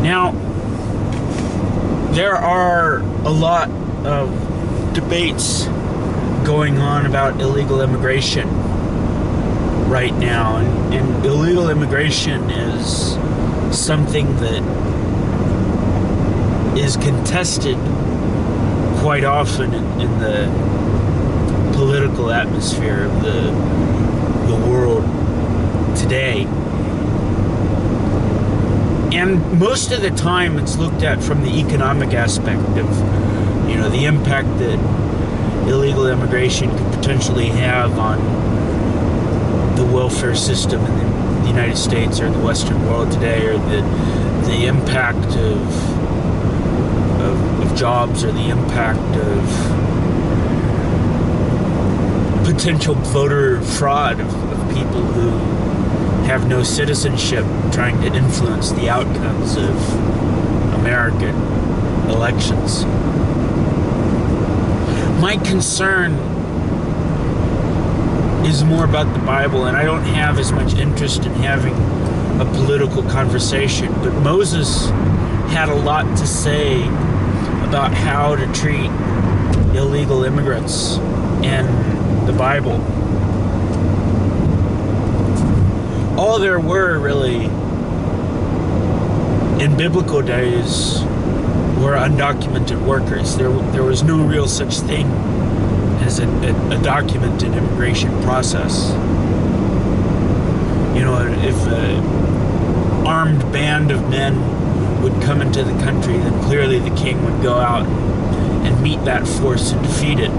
Now, there are a lot of debates going on about illegal immigration right now, and illegal immigration is something that is contested quite often in the political atmosphere of the world today. And most of the time it's looked at from the economic aspect of, the impact that illegal immigration could potentially have on the welfare system in the United States or the Western world today, or the impact of jobs, or the impact of potential voter fraud of people who have no citizenship trying to influence the outcomes of American elections. My concern is more about the Bible, and I don't have as much interest in having a political conversation, but Moses had a lot to say about how to treat illegal immigrants in the Bible. All there were really in biblical days were undocumented workers. There was no real such thing as a documented immigration process. If an armed band of men would come into the country, then clearly the king would go out and meet that force and defeat it.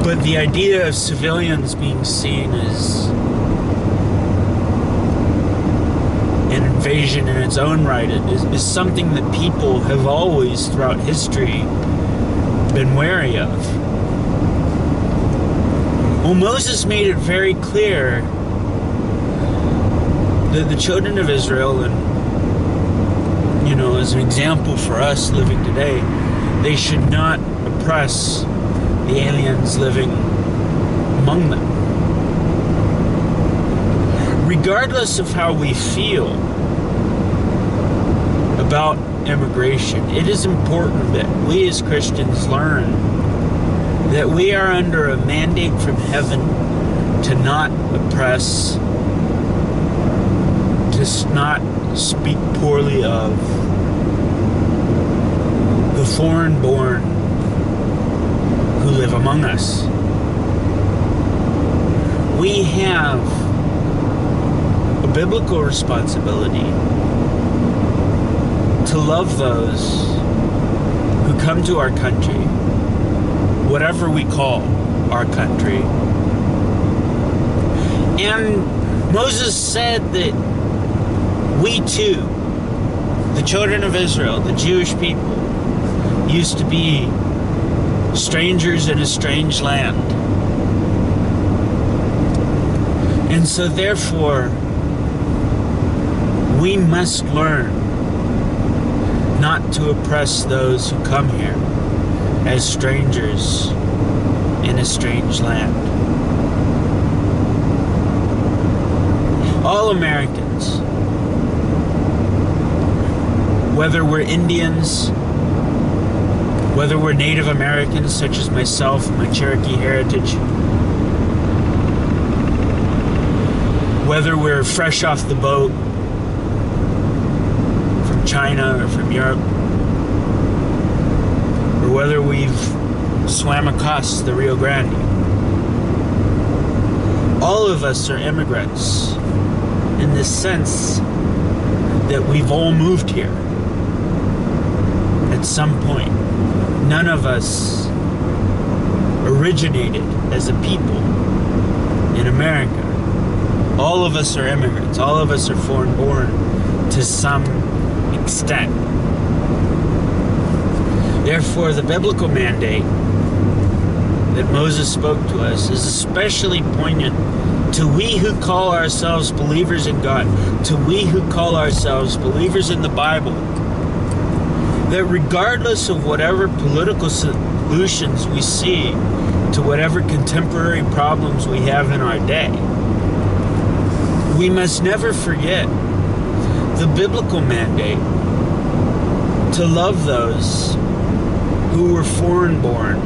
But the idea of civilians being seen as an invasion in its own right is something that people have always, throughout history, been wary of. Well, Moses made it very clear that the children of Israel, and as an example for us living today, they should not oppress the aliens living among them. Regardless of how we feel about immigration, it is important that we as Christians learn that we are under a mandate from heaven to not oppress, to not speak poorly of the foreign-born who live among us. We have a biblical responsibility to love those who come to our country, whatever we call our country. And Moses said that we too, the children of Israel, the Jewish people, used to be strangers in a strange land. And so therefore, we must learn not to oppress those who come here as strangers in a strange land. All Americans, whether we're Indians, whether we're Native Americans, such as myself and my Cherokee heritage, whether we're fresh off the boat from China or from Europe, or whether we've swam across the Rio Grande, all of us are immigrants in the sense that we've all moved here at some point. None of us originated as a people in America. All of us are immigrants. All of us are foreign-born to some extent. Therefore, the biblical mandate that Moses spoke to us is especially poignant to we who call ourselves believers in God, to we who call ourselves believers in the Bible, that regardless of whatever political solutions we see to whatever contemporary problems we have in our day, we must never forget the biblical mandate to love those who were foreign born